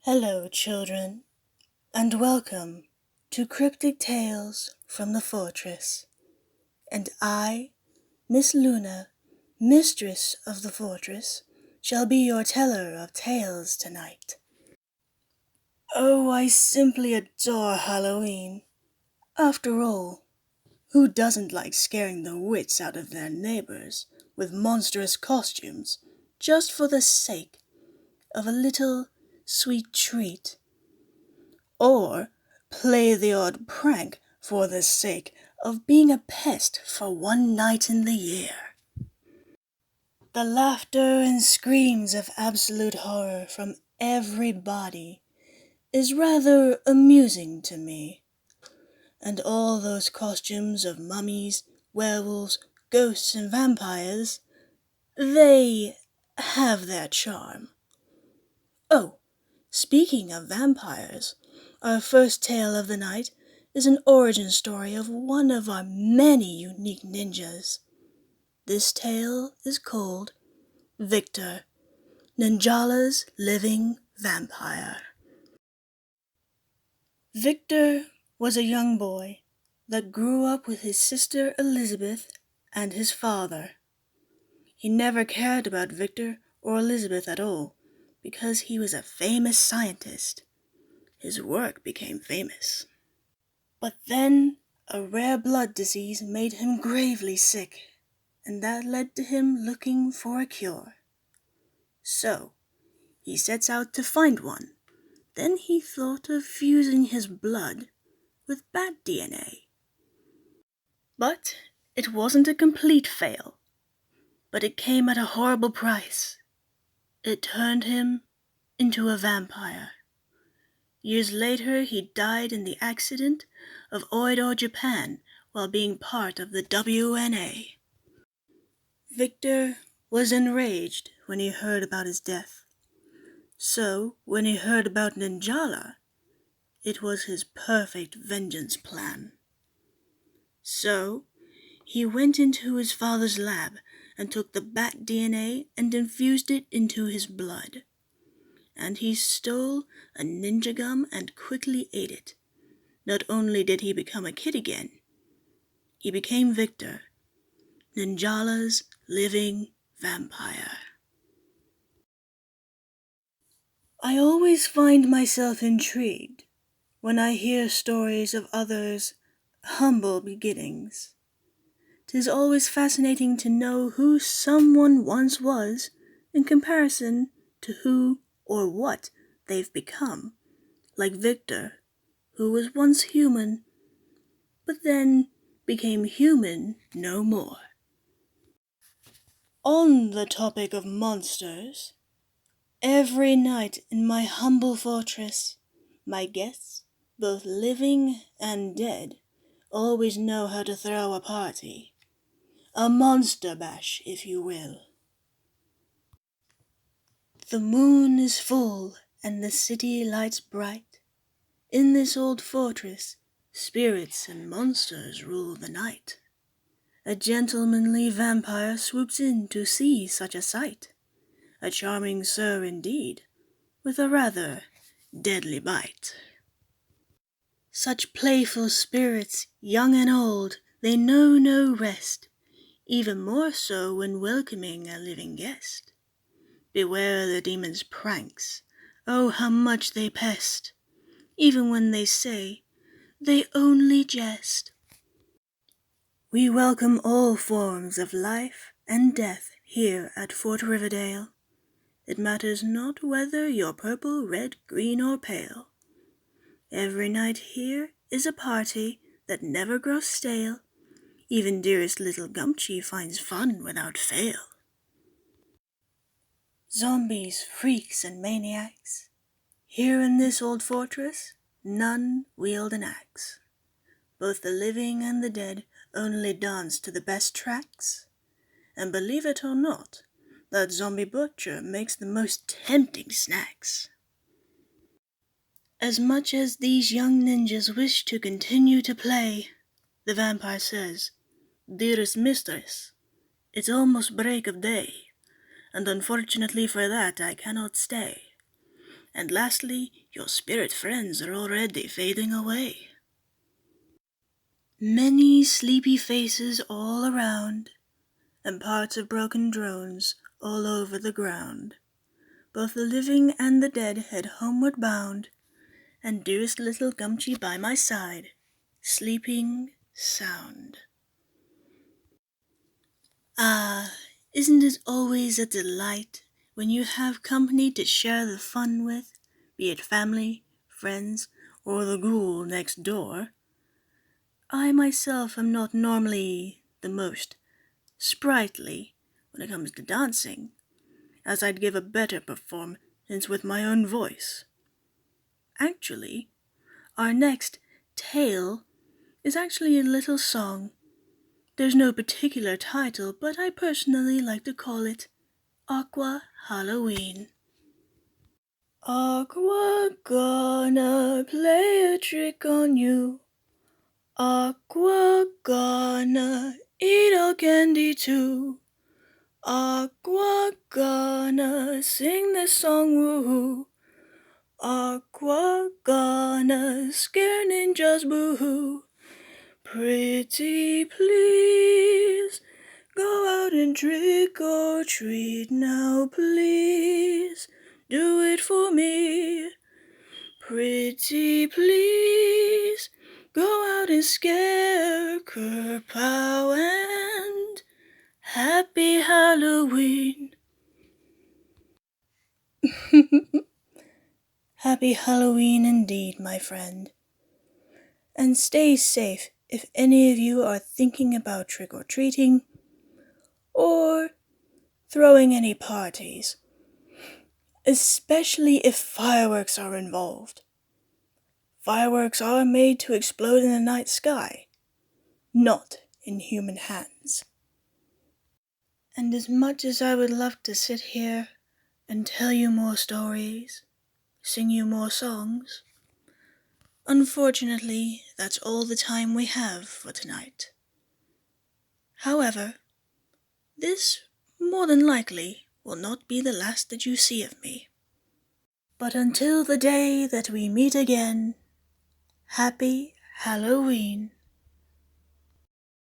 Hello, children, and welcome to Cryptic Tales from the Fortress. And I, Miss Luna, mistress of the fortress, shall be your teller of tales tonight. Oh, I simply adore Halloween. After all, who doesn't like scaring the wits out of their neighbors with monstrous costumes just for the sake of a little sweet treat? Or play the odd prank for the sake of being a pest for one night in the year. The laughter and screams of absolute horror from everybody is rather amusing to me. And all those costumes of mummies, werewolves, ghosts, and vampires, they have their charm. Oh, speaking of vampires, our first tale of the night is an origin story of one of our many unique ninjas. This tale is called Victor, Ninjala's Living Vampire. Victor was a young boy that grew up with his sister Elizabeth and his father. He never cared about Victor or Elizabeth at all because he was a famous scientist. His work became famous. But then a rare blood disease made him gravely sick, and that led to him looking for a cure. So, he sets out to find one. Then he thought of fusing his blood with bat DNA. But it wasn't a complete fail. But it came at a horrible price. It turned him into a vampire. Years later, he died in the accident of Oido, Japan, while being part of the WNA. Victor was enraged when he heard about his death. So, when he heard about Ninjala, it was his perfect vengeance plan. So, he went into his father's lab and took the bat DNA and infused it into his blood. And he stole a ninja gum and quickly ate it. Not only did he become a kid again, he became Victor, Ninjala's living vampire. I always find myself intrigued when I hear stories of others' humble beginnings. 'Tis always fascinating to know who someone once was in comparison to who or what they've become, like Victor, who was once human, but then became human no more. On the topic of monsters, every night in my humble fortress, my guests, both living and dead, always know how to throw a party. A monster bash, if you will. The moon is full and the city lights bright. In this old fortress, spirits and monsters rule the night. A gentlemanly vampire swoops in to see such a sight. A charming sir indeed, with a rather deadly bite. Such playful spirits, young and old, they know no rest, even more so when welcoming a living guest. Beware the demon's pranks, oh how much they pest, even when they say they only jest. We welcome all forms of life and death here at Fort Riverdale. It matters not whether you're purple, red, green, or pale. Every night here is a party that never grows stale. Even dearest little Gumchi finds fun without fail. Zombies, freaks, and maniacs. Here in this old fortress, none wield an axe. Both the living and the dead only dance to the best tracks. And believe it or not, that zombie butcher makes the most tempting snacks. As much as these young ninjas wish to continue to play, the vampire says, "Dearest mistress, it's almost break of day, and unfortunately for that I cannot stay. And lastly, your spirit friends are already fading away. Many sleepy faces all around, and parts of broken drones all over the ground. Both the living and the dead head homeward bound, and dearest little Gumtree by my side, sleeping sound. Ah, isn't it always a delight when you have company to share the fun with, be it family, friends, or the ghoul next door? I myself am not normally the most sprightly when it comes to dancing, as I'd give a better performance with my own voice. Actually, our next tale is actually a little song. There's no particular title, but I personally like to call it Aqua Halloween. Aqua gonna play a trick on you. Aqua gonna eat all candy too. Aqua gonna sing this song woohoo. Aqua gonna scare ninjas boo-hoo. Pretty please, go out and trick or treat now please. Do it for me. Pretty please, go out and scare Kerpow and Happy Halloween. Happy Halloween indeed, my friend. And stay safe if any of you are thinking about trick-or-treating or throwing any parties, especially if fireworks are involved. Fireworks are made to explode in the night sky, not in human hands. And as much as I would love to sit here and tell you more stories, sing you more songs, unfortunately, that's all the time we have for tonight. However, this, more than likely, will not be the last that you see of me. But until the day that we meet again, Happy Halloween.